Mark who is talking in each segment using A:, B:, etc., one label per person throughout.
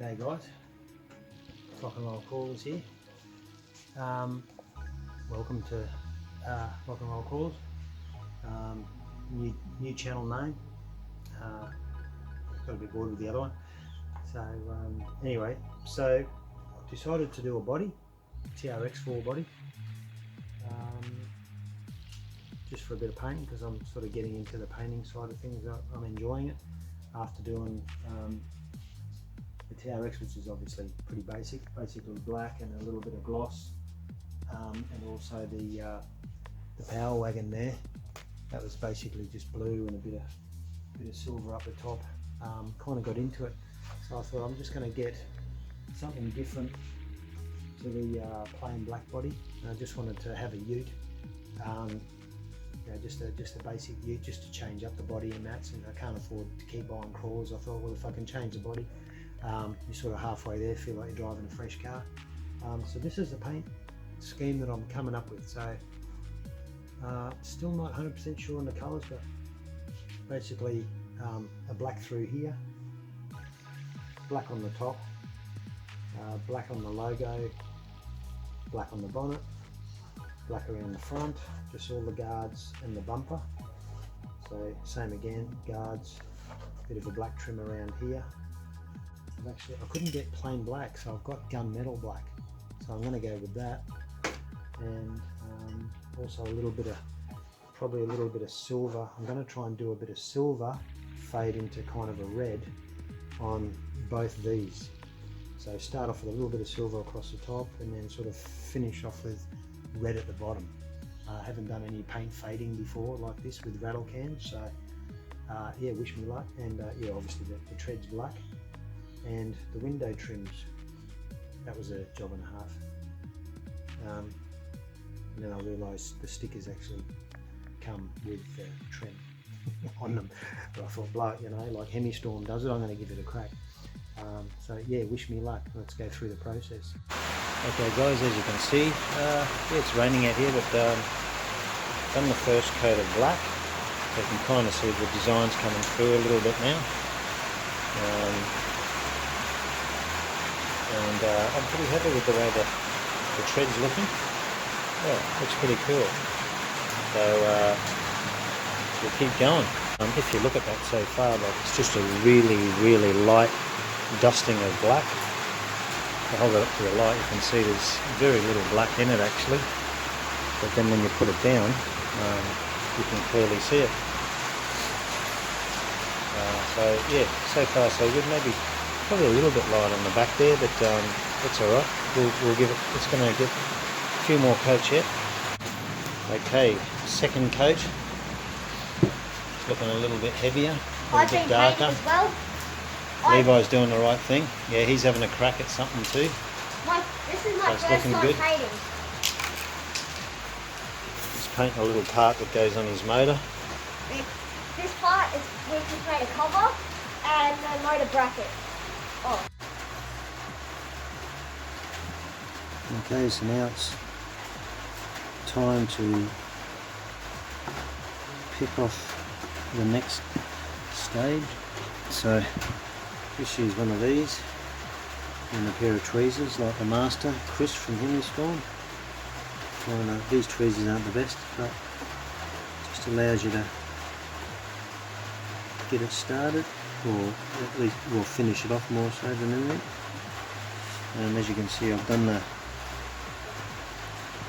A: G'day guys, Rock and Roll Crawlers here. Welcome to Rock and Roll Crawlers. New channel name. Got a bit bored with the other one. So anyway, so I've decided to do a body, Trx 4 body, just for a bit of painting because I'm sort of getting into the painting side of things. I'm enjoying it after doing the Trx, which is obviously pretty basically black and a little bit of gloss, and also the Power Wagon there, that was basically just blue and a bit of silver up the top. Kind of got into it, so I thought I'm just going to get something different to the plain black body. And I just wanted to have a ute, you know, just a basic ute, just to change up the body and that. And I can't afford to keep buying crawlers. I thought, well, if I can change the body, you're sort of halfway there, feel like you're driving a fresh car. So this is the paint scheme that I'm coming up with. So still not 100% sure on the colours, but basically a black through here, black on the top, black on the logo, black on the bonnet, black around the front, just all the guards and the bumper. So same again, guards, bit of a black trim around here. I couldn't get plain black, so I've got gunmetal black, so I'm going to go with that. And also probably a little bit of silver. I'm going to try and do a bit of silver fade into kind of a red on both these. So start off with a little bit of silver across the top and then sort of finish off with red at the bottom. I haven't done any paint fading before like this with rattle cans, so yeah, wish me luck. And yeah, obviously the tread's black. And the window trims, that was a job and a half. And then I realised the stickers actually come with the trim on them. But I thought, blow it, you know, like Hemistorm does it, I'm going to give it a crack. So yeah, wish me luck. Let's go through the process. Okay guys, as you can see, yeah, it's raining out here, but done the first coat of black. You can kind of see the designs coming through a little bit now. And I'm pretty happy with the way the tread's looking. Yeah, looks pretty cool. So we'll keep going. If you look at that so far, like, it's just a really light dusting of black. If I hold it up to the light, you can see there's very little black in it actually. But then when you put it down, you can clearly see it. So yeah, so far so good. Maybe probably a little bit light on the back there, but it's alright. We'll give it, it's going to get a few more coats yet. Okay, second coat. It's looking a little bit heavier, a little bit darker. As well. Levi's doing the right thing. Yeah, he's having a crack at something too.
B: This is my first time painting.
A: He's painting a little part that goes on his motor.
B: This part is we just made a cover and the motor bracket. Oh.
A: Okay, so now it's time to pick off the next stage. So just use one of these and a pair of tweezers like the Master Chris from Hemistorm. These tweezers aren't the best, but just allows you to get it started, or at least we'll finish it off more so than anything. And as you can see, I've done the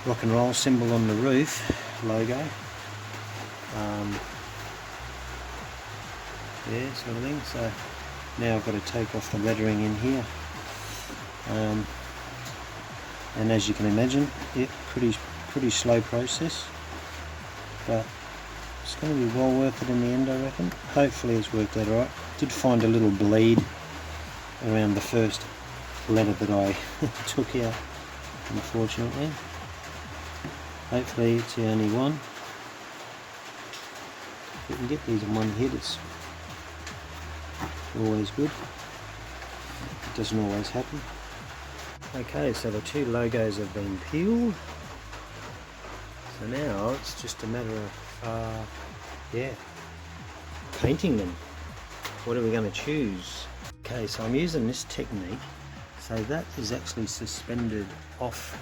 A: rock and roll symbol on the roof logo. Yeah, sort of thing. So now I've got to take off the lettering in here. And as you can imagine, yeah, pretty slow process, but it's going to be well worth it in the end, I reckon. Hopefully it's worked out alright. Did find a little bleed around the first letter that I took out, unfortunately. Hopefully it's the only one. If we can get these in one hit, it's always good. It doesn't always happen. Okay, so the two logos have been peeled. So now it's just a matter of yeah, painting them. What are we going to choose? Okay, so I'm using this technique. So that is actually suspended off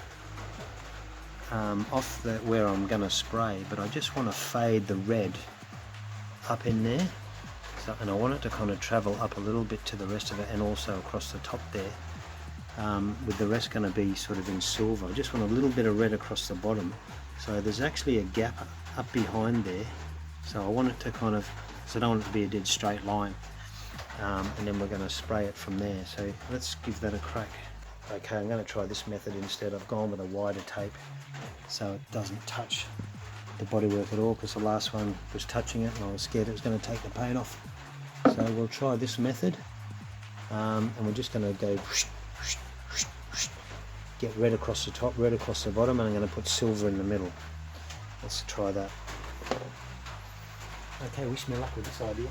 A: where I'm going to spray, but I just want to fade the red up in there. So, and I want it to kind of travel up a little bit to the rest of it, and also across the top there, with the rest going to be sort of in silver. I just want a little bit of red across the bottom. So there's actually a gap up behind there, so I want it to kind of, so I don't want it to be a dead straight line. And then we're going to spray it from there. So let's give that a crack. Okay, I'm going to try this method instead. I've gone with a wider tape so it doesn't touch the bodywork at all, because the last one was touching it and I was scared it was going to take the paint off. So we'll try this method, and we're just going to go whoosh, whoosh, whoosh, whoosh, get red across the top, red across the bottom, and I'm going to put silver in the middle. Let's try that. Okay, wish me luck with this idea.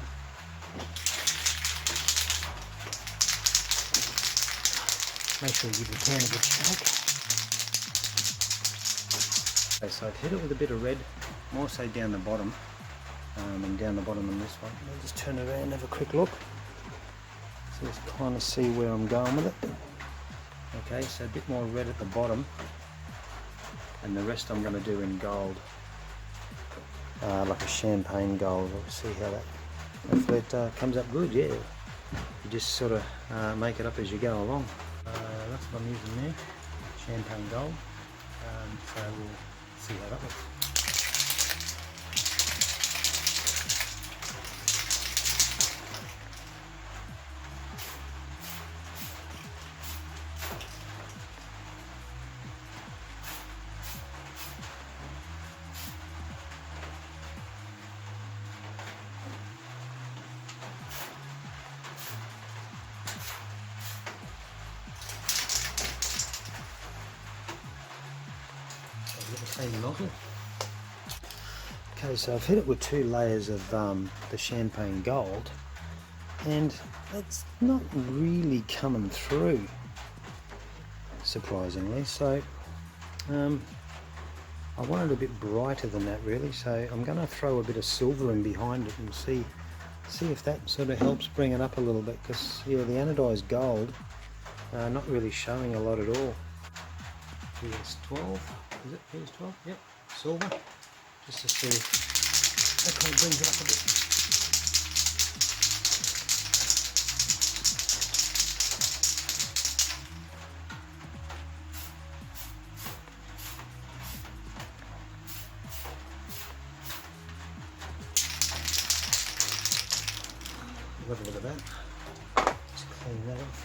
A: Make sure you give the can a good shake. Okay, so I've hit it with a bit of red, more so down the bottom, and down the bottom on this one. Let me just turn it around and have a quick look, so let's kind of see where I'm going with it. Okay, so a bit more red at the bottom, and the rest I'm going to do in gold, like a champagne gold. We'll see how that, hopefully it comes up good. Yeah, you just sort of make it up as you go along. That's what I'm using there, champagne gold. So we'll see how that looks. Nozzle. Okay, so I've hit it with 2 layers of the champagne gold, and it's not really coming through, surprisingly. So I want it a bit brighter than that, really. So I'm going to throw a bit of silver in behind it and see if that sort of helps bring it up a little bit, because yeah, the anodized gold not really showing a lot at all. PS12. Is it PS12? Yep, silver. Just to see if that kind of brings it up a bit. A little bit of that. Just clean that off.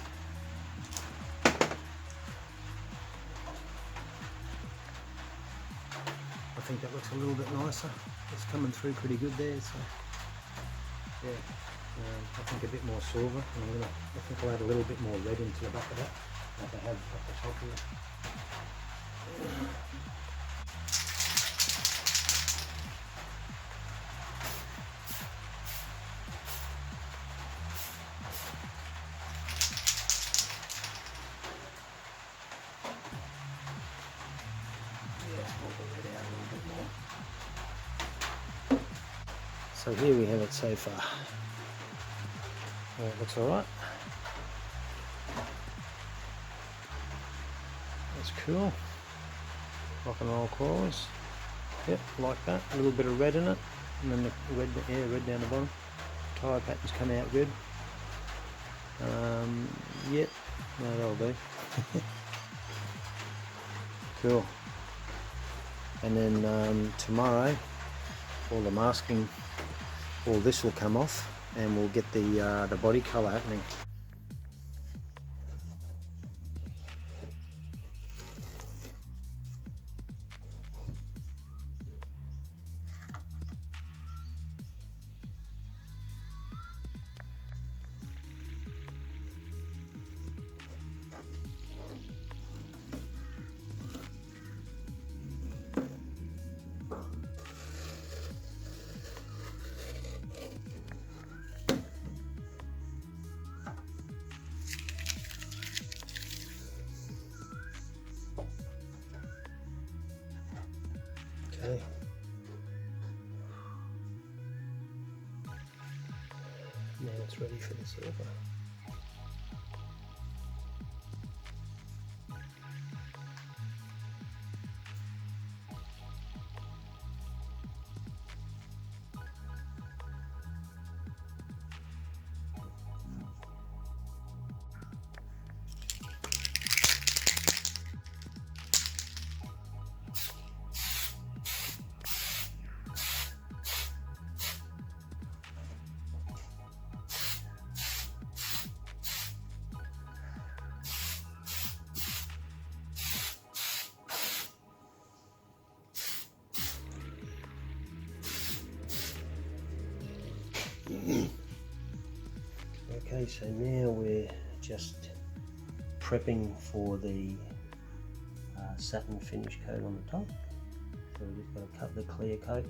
A: I think that looks a little bit nicer. It's coming through pretty good there, so yeah, I think a bit more silver, and I think I'll add a little bit more red into the back of that, like I have at the top here. So here we have it so far. It looks alright. That's cool. Rock and roll corals. Yep, like that. A little bit of red in it, and then the red, yeah, red down the bottom. Tire patterns come out good. Yep, no, that'll do. Cool. And then tomorrow, all the masking, all this will come off, and we'll get the body colour happening. Okay. Now it's ready for the silver. Okay, so now we're just prepping for the satin finish coat on the top. So we've just got to cut the clear coat,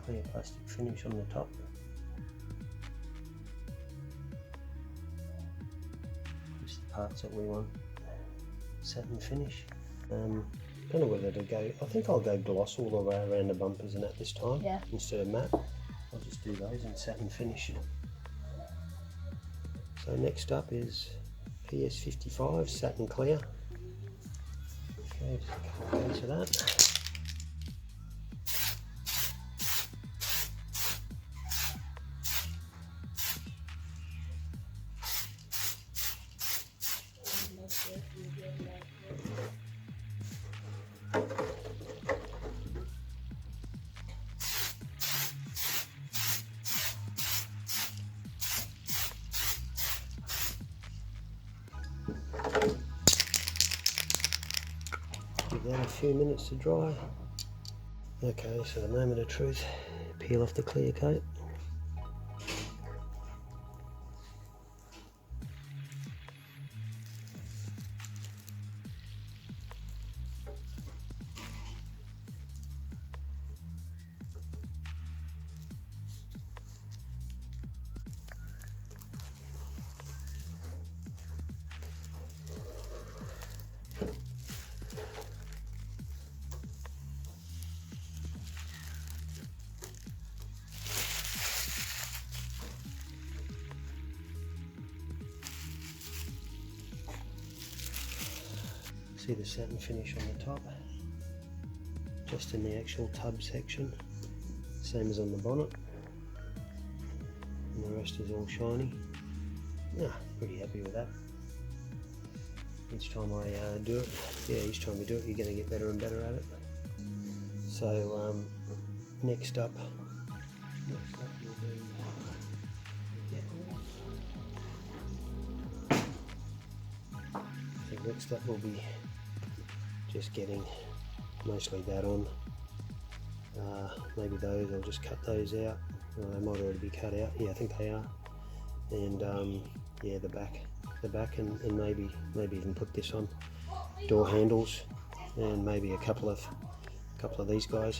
A: clear plastic finish on the top. Just the parts that we want satin finish. Don't know whether to go, I think I'll go gloss all the way around the bumpers and that this time,
B: yeah,
A: instead of matte. I'll just do those in satin finish. So next up is PS55 satin clear. Okay, just a couple of of that. Give that a few minutes to dry. Okay, so the moment of truth, peel off the clear coat. See the satin finish on the top, just in the actual tub section, same as on the bonnet, and the rest is all shiny. Pretty happy with that. Each time I do it, each time we do it, you're going to get better and better at it. So next up will be next up will be just getting mostly that on. Maybe those, I'll just cut those out. They might already be cut out. Yeah, I think they are. And yeah, the back, and maybe even put this on. Door handles, and maybe a couple of these guys.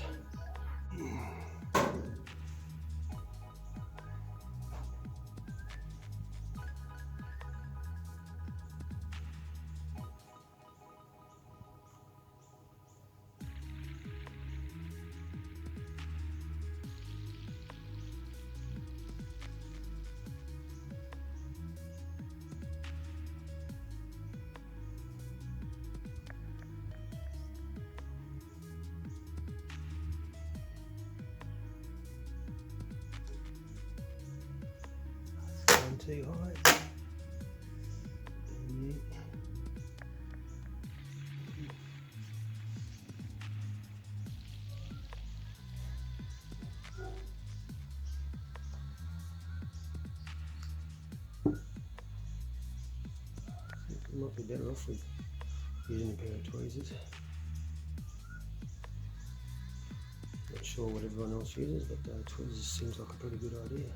A: Too high. Yeah. It might be better off with using a pair of tweezers. Not sure what everyone else uses, but tweezers seems like a pretty good idea.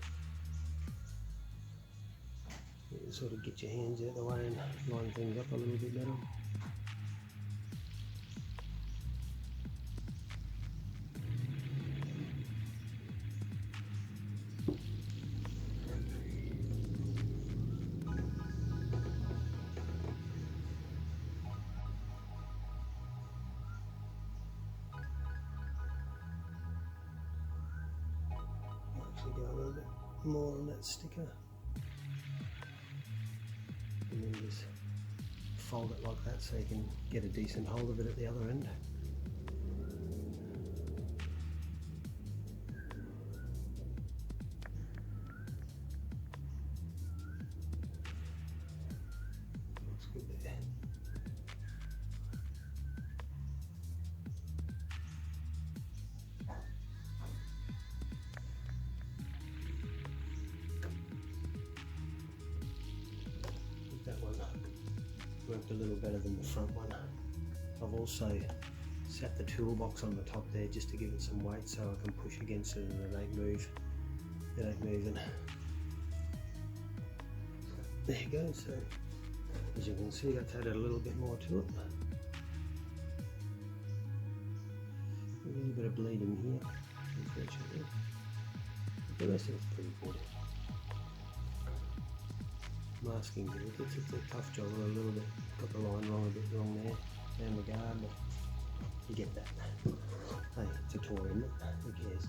A: You can sort of get your hands out of the way and line things up a little bit better. Actually go a little bit more on that sticker. And then just fold it like that so you can get a decent hold of it at the other end. Looks good there. That one worked a little better than the front one. I've also set the toolbox on the top there just to give it some weight so I can push against it and it ain't moving. there you go. So as you can see, that's added a little bit more to it. A little bit of bleeding here, unfortunately. The rest of it's pretty good. Masking it's a tough job, a little bit, got the line wrong, a bit wrong there, down the guard, but you get that. Hey, it's a toy, isn't it? Who cares?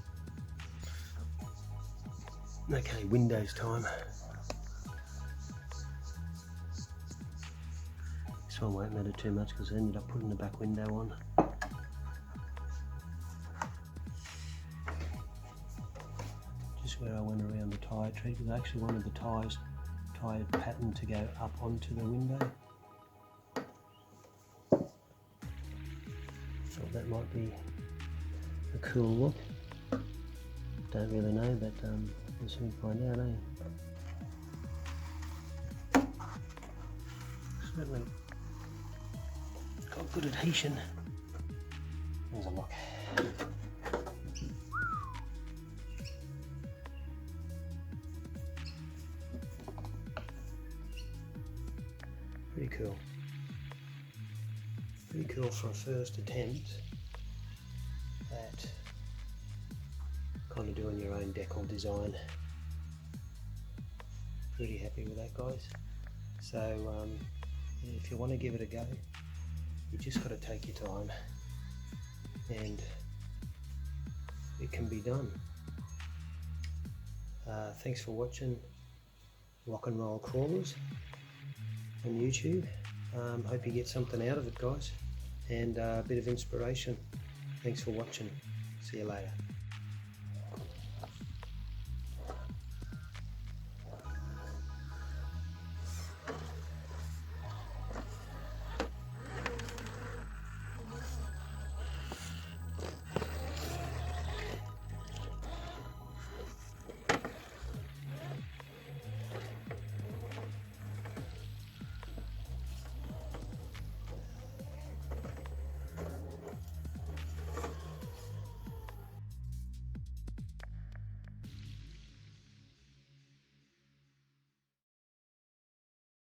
A: Okay, windows time. This one won't matter too much because I ended up putting the back window on. Just where I went around the tyre treat, because I actually wanted the tyre pattern to go up onto the window. So that might be a cool look. Don't really know, but we'll soon find out, eh? Certainly got good adhesion. There's a lock. Pretty cool. Pretty cool for a first attempt at kind of doing your own decal design. Pretty happy with that, guys. So if you want to give it a go, you just got to take your time, and it can be done. Thanks for watching Rock and Roll Crawlers on YouTube. Hope you get something out of it, guys, and a bit of inspiration. Thanks for watching. See you later.